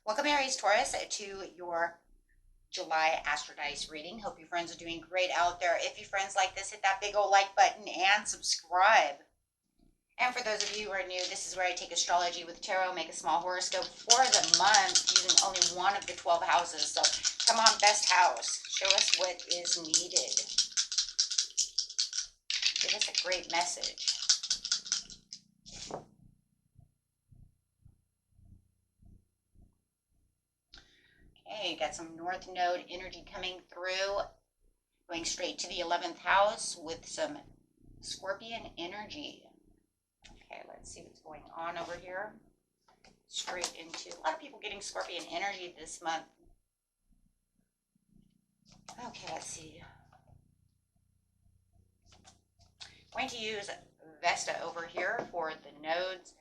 Welcome, Aries Taurus, to your July Astro Dice reading. Hope you friends are doing great out there. If you friends like this, hit that big old like button and subscribe. And for those of you who are new, this is where I take astrology with tarot, make a small horoscope for the month using only one of the 12 houses. So come on, best house, show us what is needed. Give us a great message. Okay, you got some North Node energy coming through, going straight to the 11th house with some Scorpion energy. Okay, let's see what's going on over here. Straight into a lot of people getting Scorpion energy this month. Okay, let's see. Going to use Vesta over here for the nodes.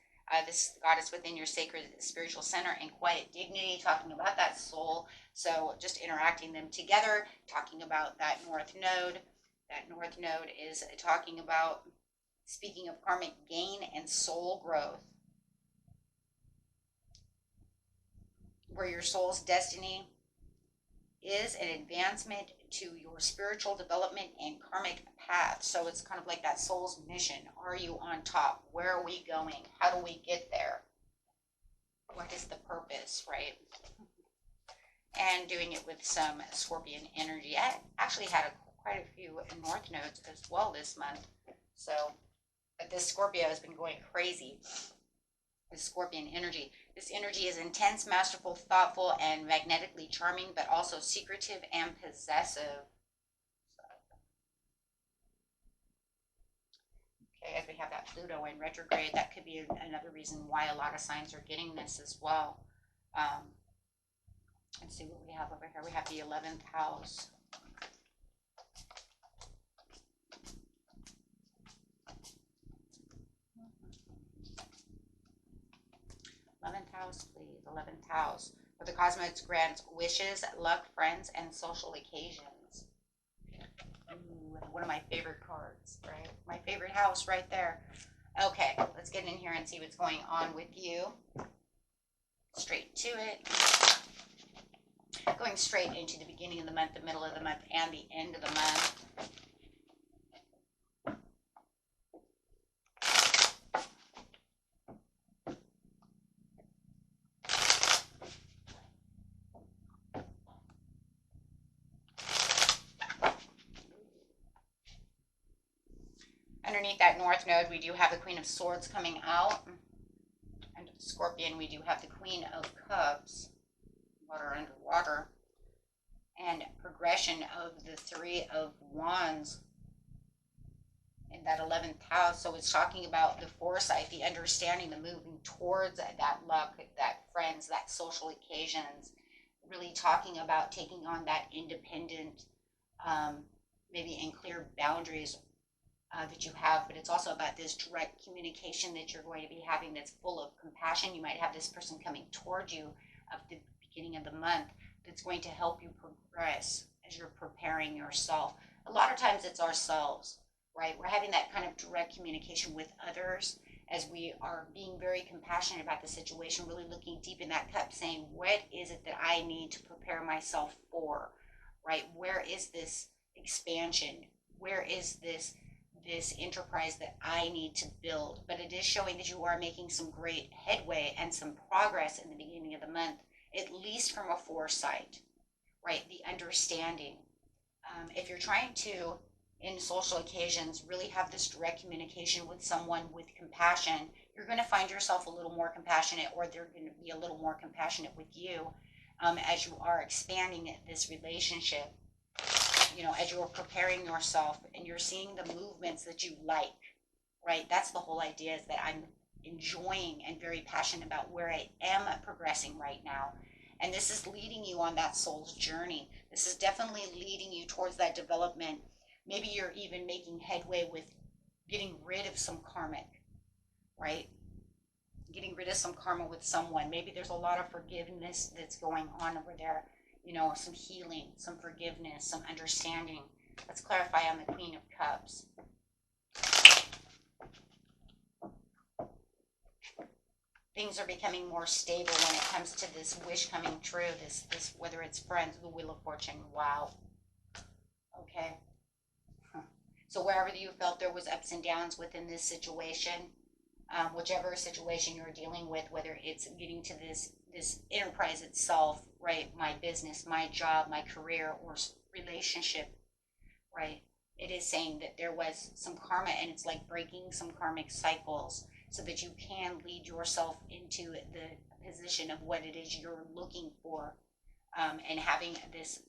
This goddess within your sacred spiritual center and quiet dignity, talking about that soul. So just interacting them together, talking about that North Node. That North Node is talking about, speaking of karmic gain and soul growth, where your soul's destiny is an advancement to your spiritual development and karmic path. So it's kind of like that soul's mission. Are you on top? Where are we going? How do we get there? What is the purpose, right? And doing it with some Scorpion energy. I actually had quite a few North Nodes as well this month. So, but this Scorpio has been going crazy. This Scorpion energy. This energy is intense, masterful, thoughtful, and magnetically charming, but also secretive and possessive. Okay, as we have that Pluto in retrograde, that could be another reason why a lot of signs are getting this as well. Let's see what we have over here. We have the 11th house. 11th house, please. 11th house. Where the cosmos grants wishes, luck, friends, and social occasions. Ooh, one of my favorite cards, right? My favorite house right there. Okay, let's get in here and see what's going on with you. Straight to it. Going straight into the beginning of the month, the middle of the month, and the end of the month. Underneath that North Node, we do have the Queen of Swords coming out. Under the Scorpion, we do have the Queen of Cups. Water under water. And progression of the Three of Wands in that 11th house. So it's talking about the foresight, the understanding, the moving towards that luck, that friends, that social occasions. Really talking about taking on that independent, maybe in clear boundaries that you have, but it's also about this direct communication that you're going to be having that's full of compassion. You might have this person coming towards you at the beginning of the month that's going to help you progress as you're preparing yourself. A lot of times it's ourselves, right? We're having that kind of direct communication with others as we are being very compassionate about the situation, really looking deep in that cup, saying, what is it that I need to prepare myself for, right? Where is this expansion? Where is this enterprise that I need to build? But it is showing that you are making some great headway and some progress in the beginning of the month, at least from a foresight, right? The understanding. If you're trying to, in social occasions, really have this direct communication with someone with compassion, you're going to find yourself a little more compassionate, or they're going to be a little more compassionate with you as you are expanding this relationship. You know, as you're preparing yourself and you're seeing the movements that you like, right? That's the whole idea, is that I'm enjoying and very passionate about where I am progressing right now. And this is leading you on that soul's journey. This is definitely leading you towards that development. Maybe you're even making headway with getting rid of some karmic, right? Getting rid of some karma with someone. Maybe there's a lot of forgiveness that's going on over there. You know, some healing, some forgiveness, some understanding. Let's clarify on the Queen of Cups. things are becoming more stable when it comes to this wish coming true, this whether it's friends, the Wheel of Fortune. Wow. Okay. So wherever you felt there was ups and downs within this situation, whichever situation you're dealing with, whether it's getting to this enterprise itself, right? My business, my job, my career, or relationship, right? It is saying that there was some karma, and it's like breaking some karmic cycles so that you can lead yourself into the position of what it is you're looking for, and having this,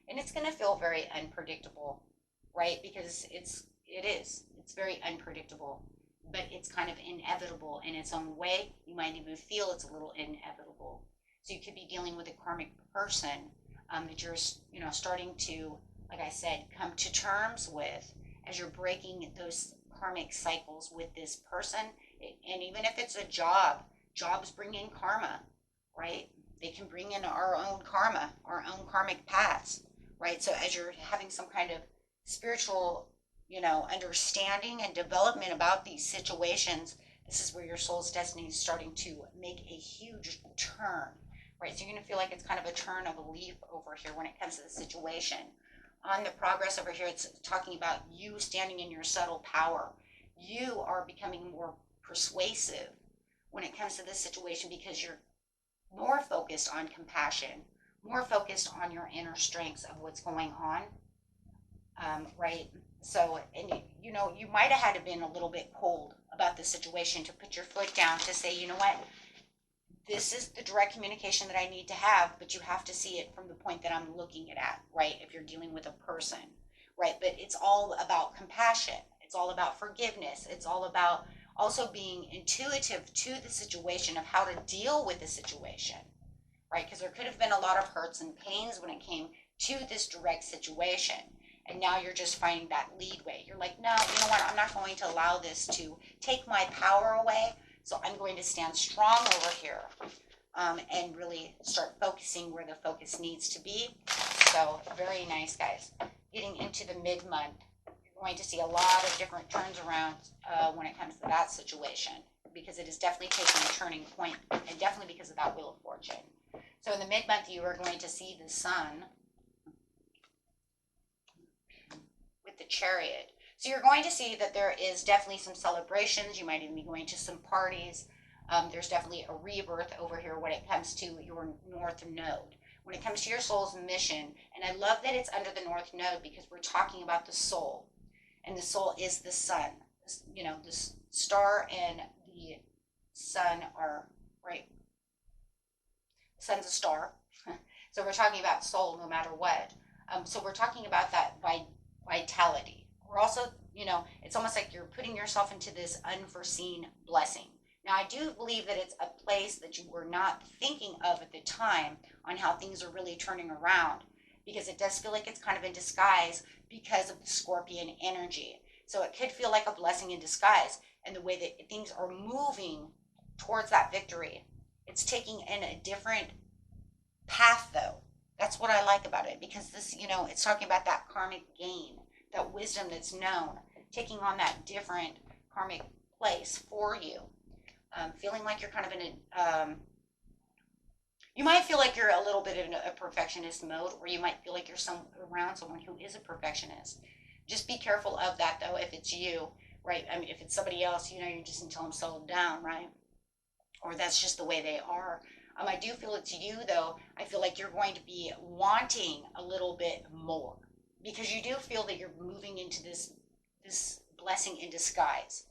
and it's going to feel very unpredictable, right? Because it's very unpredictable, but it's kind of inevitable in its own way. You might even feel it's a little inevitable. So you could be dealing with a karmic person, that you're, starting to, like I said, come to terms with as you're breaking those karmic cycles with this person. And even if it's a job, jobs bring in karma, right? They can bring in our own karma, our own karmic paths, right? So as you're having some kind of spiritual, understanding and development about these situations, this is where your soul's destiny is starting to make a huge turn, right? So you're going to feel like it's kind of a turn of a leaf over here when it comes to the situation. On the progress over here, it's talking about you standing in your subtle power. You are becoming more persuasive when it comes to this situation because you're more focused on compassion, more focused on your inner strengths of what's going on, right? So, and you might have had to been a little bit cold about the situation to put your foot down to say, you know what, this is the direct communication that I need to have, but you have to see it from the point that I'm looking it at, right? If you're dealing with a person, right? But it's all about compassion. It's all about forgiveness. It's all about also being intuitive to the situation of how to deal with the situation, right? Because there could have been a lot of hurts and pains when it came to this direct situation. And now you're just finding that leadway. You're like, no, you know what? I'm not going to allow this to take my power away. So I'm going to stand strong over here, and really start focusing where the focus needs to be. So very nice, guys. Getting into the mid-month, you're going to see a lot of different turns around when it comes to that situation, because it is definitely taking a turning point, and definitely because of that Wheel of Fortune. So in the mid-month, you are going to see the Sun with the Chariot. So you're going to see that there is definitely some celebrations. You might even be going to some parties. There's definitely a rebirth over here when it comes to your North Node. When it comes to your soul's mission, and I love that it's under the North Node because we're talking about the soul. And the soul is the sun. The star and the sun are, right? The sun's a star. So we're talking about soul no matter what. So we're talking about that vitality. We're also, it's almost like you're putting yourself into this unforeseen blessing. Now, I do believe that it's a place that you were not thinking of at the time on how things are really turning around, because it does feel like it's kind of in disguise because of the Scorpion energy. So it could feel like a blessing in disguise, and the way that things are moving towards that victory. It's taking in a different path, though. That's what I like about it, because this, it's talking about that karmic gain, that wisdom that's known, taking on that different karmic place for you. Feeling like you're kind of in you might feel like you're a little bit in a perfectionist mode, or you might feel like you're around someone who is a perfectionist. Just be careful of that, though, if it's you, right? I mean, if it's somebody else, you just need to tell them settle down, right? Or that's just the way they are. I do feel it's you, though. I feel like you're going to be wanting a little bit more, because you do feel that you're moving into this blessing in disguise,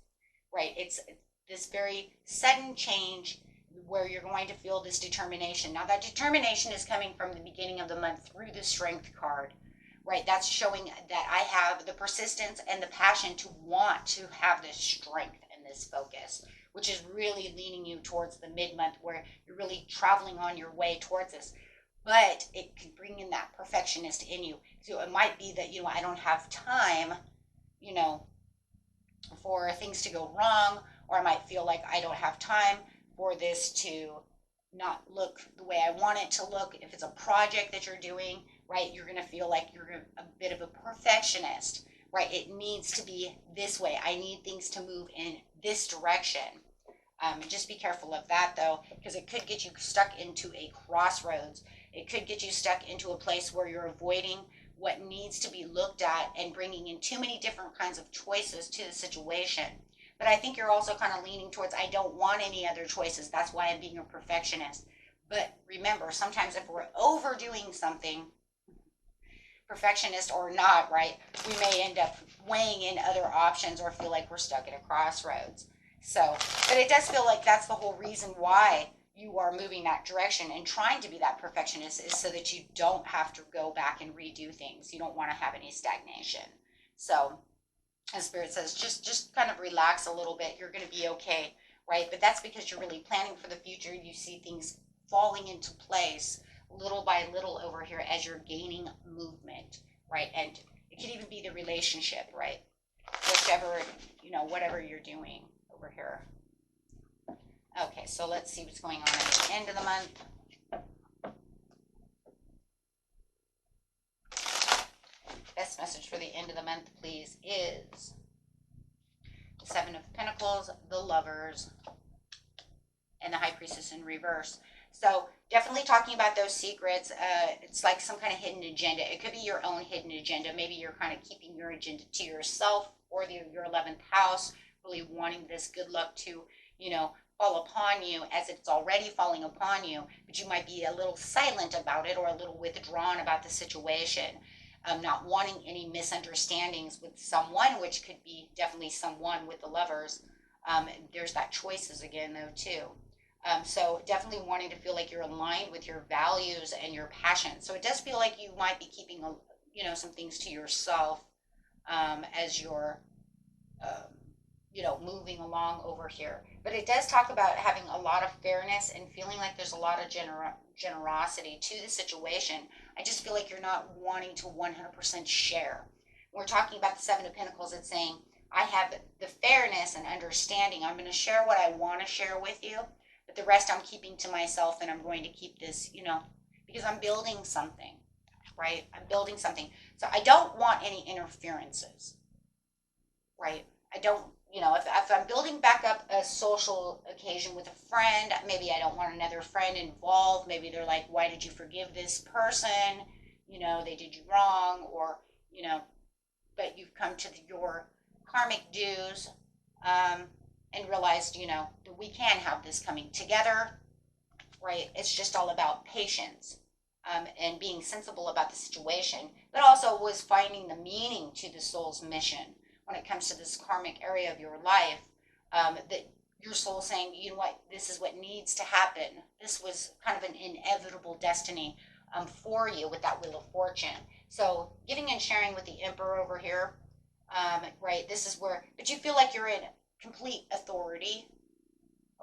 right? It's this very sudden change where you're going to feel this determination. Now, that determination is coming from the beginning of the month through the Strength card, right? That's showing that I have the persistence and the passion to want to have this strength and this focus, which is really leaning you towards the mid-month where you're really traveling on your way towards this. But it can bring in that perfectionist in you. So it might be that, I don't have time, for things to go wrong, or I might feel like I don't have time for this to not look the way I want it to look. If it's a project that you're doing, right, you're going to feel like you're a bit of a perfectionist, right? It needs to be this way. I need things to move in this direction. Just be careful of that though, because it could get you stuck into a crossroads. It could get you stuck into a place where you're avoiding what needs to be looked at and bringing in too many different kinds of choices to the situation. But I think you're also kind of leaning towards, I don't want any other choices. That's why I'm being a perfectionist. But remember, sometimes if we're overdoing something, perfectionist or not, right, we may end up weighing in other options or feel like we're stuck at a crossroads. So, but it does feel like that's the whole reason why you are moving that direction and trying to be that perfectionist, is so that you don't have to go back and redo things. You don't want to have any stagnation. So, as Spirit says, just kind of relax a little bit. You're going to be okay, right? But that's because you're really planning for the future. You see things falling into place little by little over here as you're gaining movement, right? And it could even be the relationship, right? Whichever, whatever you're doing over here. Okay, so let's see what's going on at the end of the month. Best message for the end of the month, please, is the Seven of Pentacles, the Lovers, and the High Priestess in reverse. So definitely talking about those secrets. It's like some kind of hidden agenda. It could be your own hidden agenda. Maybe you're kind of keeping your agenda to yourself, or your 11th house, really wanting this good luck to, fall upon you as it's already falling upon you. But you might be a little silent about it, or a little withdrawn about the situation. Not wanting any misunderstandings with someone, which could be definitely someone with the Lovers. There's that choices again, though, too. So definitely wanting to feel like you're aligned with your values and your passion. So it does feel like you might be keeping, some things to yourself as you're, moving along over here. But it does talk about having a lot of fairness and feeling like there's a lot of generosity to the situation. I just feel like you're not wanting to 100% share. When we're talking about the Seven of Pentacles, it's saying, I have the fairness and understanding. I'm going to share what I want to share with you, but the rest I'm keeping to myself, and I'm going to keep this, because I'm building something, right? I'm building something. So I don't want any interferences, right? I don't, if I'm building back up a social occasion with a friend, maybe I don't want another friend involved. Maybe they're like, why did you forgive this person? They did you wrong, or, but you've come to your karmic dues, and realized, that we can have this coming together, right? It's just all about patience, and being sensible about the situation, but also was finding the meaning to the soul's mission when it comes to this karmic area of your life, that your soul saying, you know what, this is what needs to happen. This was kind of an inevitable destiny for you with that Wheel of Fortune. So giving and sharing with the Emperor over here, right, this is where, but you feel like you're in complete authority,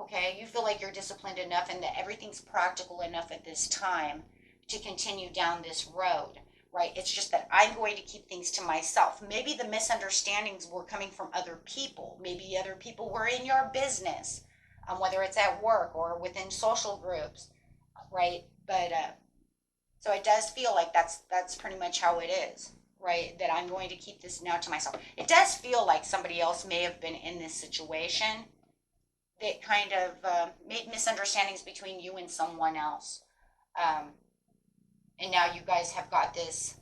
okay? You feel like you're disciplined enough and that everything's practical enough at this time to continue down this road, right? It's just that I'm going to keep things to myself. Maybe the misunderstandings were coming from other people. Maybe other people were in your business, whether it's at work or within social groups, right? But so it does feel like that's pretty much how it is, right? That I'm going to keep this now to myself. It does feel like somebody else may have been in this situation that kind of made misunderstandings between you and someone else. And now you guys have got this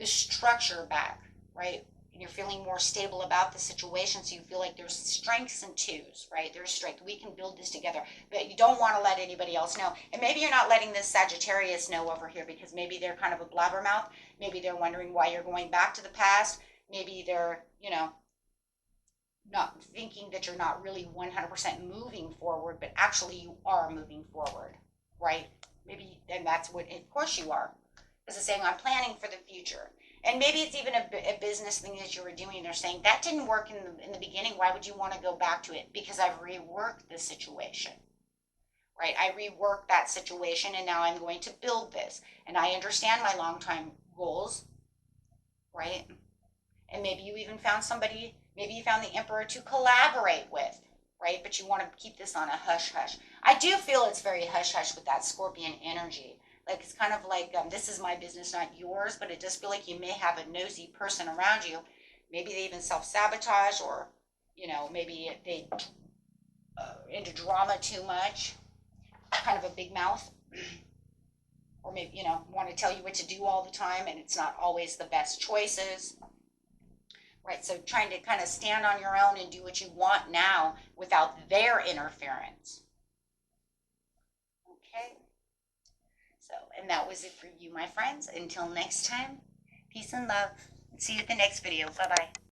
structure back, right? And you're feeling more stable about the situation, so you feel like there's strengths and twos, right? There's strength. We can build this together, but you don't want to let anybody else know. And maybe you're not letting this Sagittarius know over here, because maybe they're kind of a blabbermouth. Maybe they're wondering why you're going back to the past. Maybe they're, not thinking that you're not really 100% moving forward, but actually you are moving forward, right? Maybe, and that's what, of course you are. Because it's saying, I'm planning for the future. And maybe it's even a business thing that you were doing. They're saying, that didn't work in the beginning. Why would you want to go back to it? Because I've reworked the situation, right? I reworked that situation, and now I'm going to build this. And I understand my long-time goals, right? And maybe you even found somebody, maybe you found the Emperor to collaborate with, right? But you want to keep this on a hush-hush. I do feel it's very hush-hush with that Scorpion energy. Like, it's kind of like, this is my business, not yours, but it does feel like you may have a nosy person around you. Maybe they even self-sabotage, or, maybe they into drama too much, kind of a big mouth, or maybe, you know, want to tell you what to do all the time, and it's not always the best choices. Right, so trying to kind of stand on your own and do what you want now without their interference. Okay, so, and that was it for you, my friends. Until next time, peace and love. See you at the next video. Bye-bye.